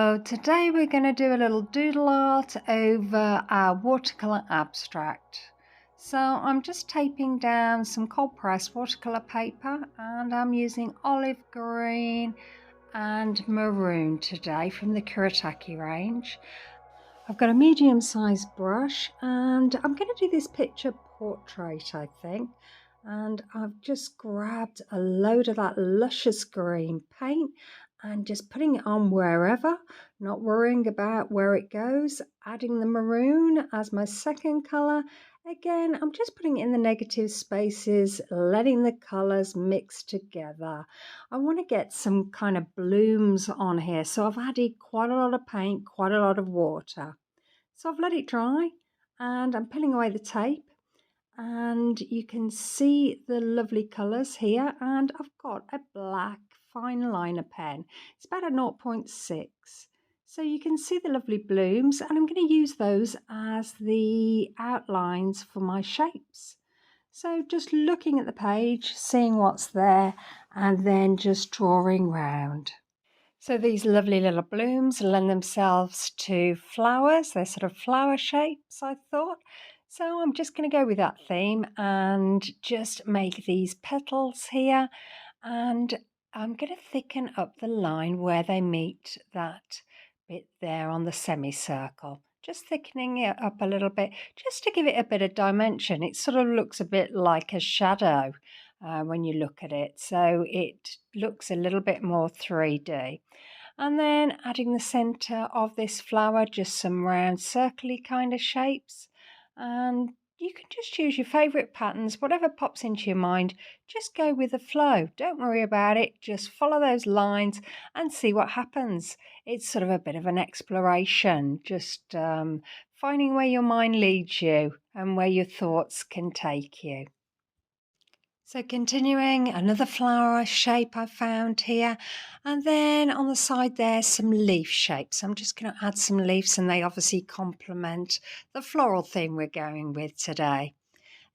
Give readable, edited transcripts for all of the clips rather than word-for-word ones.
So today we're going to do a little doodle art over our watercolor abstract. So I'm just taping down some cold pressed watercolor paper and I'm using olive green and maroon today from the Kuretake range. I've got a medium sized brush and I'm going to do this picture portrait, I think. And I've just grabbed a load of that luscious green paint and just putting it on wherever, not worrying about where it goes, adding the maroon as my second colour. Again, I'm just putting it in the negative spaces, letting the colours mix together. I want to get some kind of blooms on here, so I've added quite a lot of paint, quite a lot of water. So I've let it dry and I'm peeling away the tape. And you can see the lovely colours here, and I've got a black fine liner pen. It's about a 0.6, so you can see the lovely blooms, and I'm going to use those as the outlines for my shapes. So just looking at the page, seeing what's there, and then just drawing round. So these lovely little blooms lend themselves to flowers. They're sort of flower shapes, I thought. So I'm just going to go with that theme and just make these petals here. And I'm going to thicken up the line where they meet that bit there on the semicircle. Just thickening it up a little bit, just to give it a bit of dimension. It sort of looks a bit like a shadow when you look at it. So it looks a little bit more 3D. And then adding the centre of this flower, just some round circly kind of shapes. And you can just choose your favourite patterns, whatever pops into your mind, just go with the flow. Don't worry about it, just follow those lines and see what happens. It's sort of a bit of an exploration, just finding where your mind leads you and where your thoughts can take you. So continuing, another flower shape I found here, and then on the side there some leaf shapes. I'm just going to add some leaves and they obviously complement the floral theme we're going with today.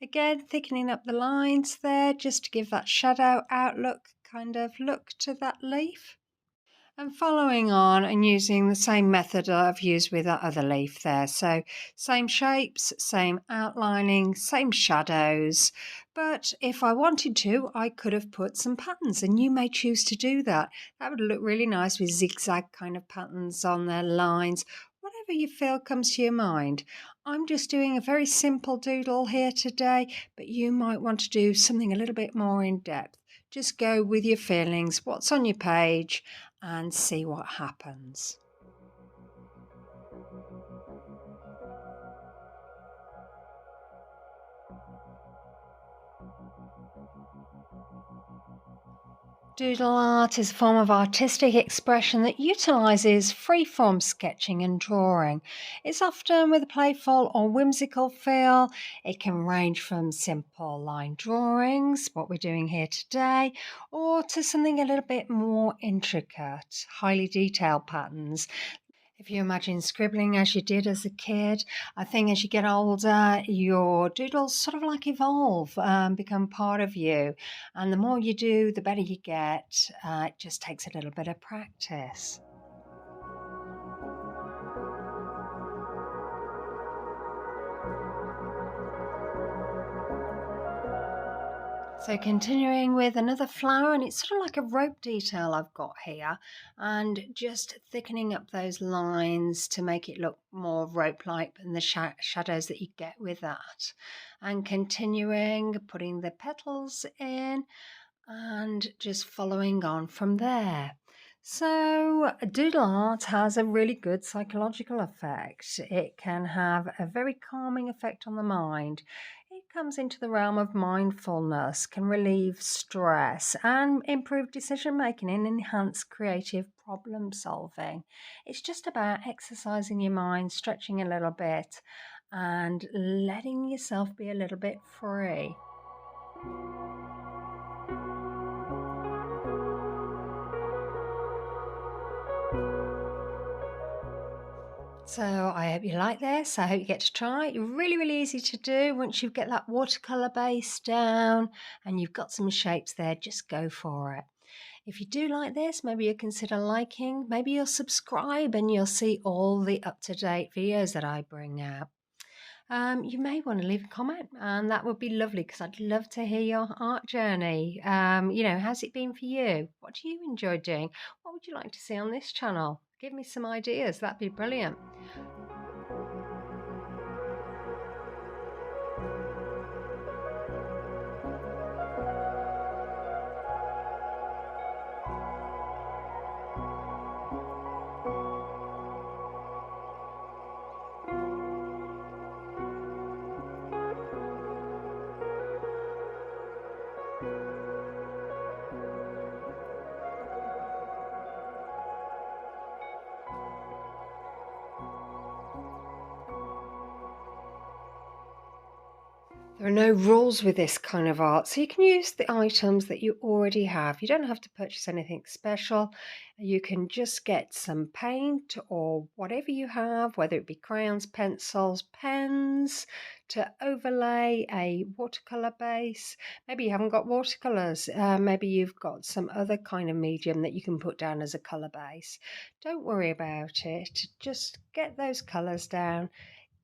Again, thickening up the lines there just to give that shadow outlook kind of look to that leaf. And following on and using the same method I've used with that other leaf there. So same shapes, same outlining, same shadows. But if I wanted to, I could have put some patterns, and you may choose to do that. That would look really nice with zigzag kind of patterns on their lines. Whatever you feel comes to your mind. I'm just doing a very simple doodle here today, but you might want to do something a little bit more in depth. Just go with your feelings, what's on your page, and see what happens. Doodle art is a form of artistic expression that utilises free-form sketching and drawing. It's often with a playful or whimsical feel. It can range from simple line drawings, what we're doing here today, or to something a little bit more intricate, highly detailed patterns. If you imagine scribbling as you did as a kid, I think as you get older, your doodles sort of like evolve, become part of you. And the more you do, the better you get. It just takes a little bit of practice. So continuing with another flower, and it's sort of like a rope detail I've got here, and just thickening up those lines to make it look more rope-like and the shadows that you get with that. And continuing, putting the petals in and just following on from there. So doodle art has a really good psychological effect. It can have a very calming effect on the mind. It comes into the realm of mindfulness, can relieve stress and improve decision making and enhance creative problem solving. It's just about exercising your mind, stretching a little bit and letting yourself be a little bit free. So I hope you like this. I hope you get to try it. Really, really easy to do. Once you get that watercolour base down and you've got some shapes there, just go for it. If you do like this, maybe you'll consider liking, maybe you'll subscribe and you'll see all the up-to-date videos that I bring out. You may want to leave a comment, and that would be lovely because I'd love to hear your art journey. How's it been for you? What do you enjoy doing? What would you like to see on this channel? Give me some ideas, that'd be brilliant. There are no rules with this kind of art, so you can use the items that you already have. You don't have to purchase anything special. You can just get some paint or whatever you have, whether it be crayons, pencils, pens, to overlay a watercolor base. Maybe you haven't got watercolors. Maybe you've got some other kind of medium that you can put down as a color base. Don't worry about it. Just get those colors down.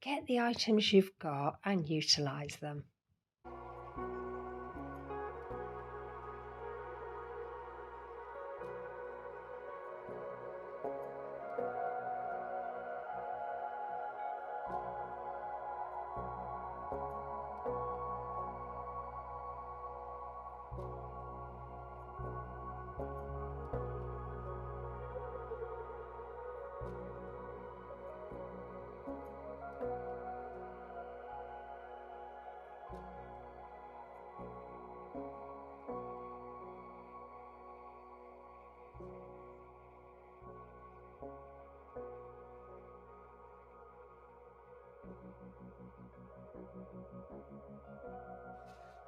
Get the items you've got and utilize them.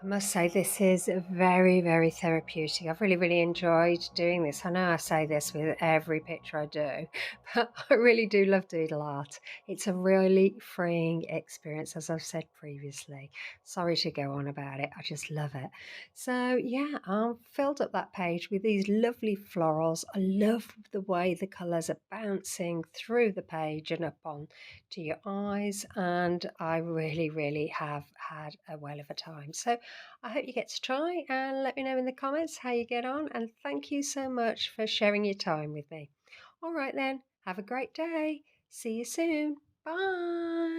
I must say this is very, very therapeutic. I've really enjoyed doing this. I know I say this with every picture I do, but I really do love doodle art. It's a really freeing experience, as I've said previously. Sorry to go on about it. I just love it. So yeah, I've filled up that page with these lovely florals. I love the way the colours are bouncing through the page and up on to your eyes, and I really have had a whale of a time. So I hope you get to try and let me know in the comments how you get on, and thank you so much for sharing your time with me. All right then, have a great day. See you soon. Bye.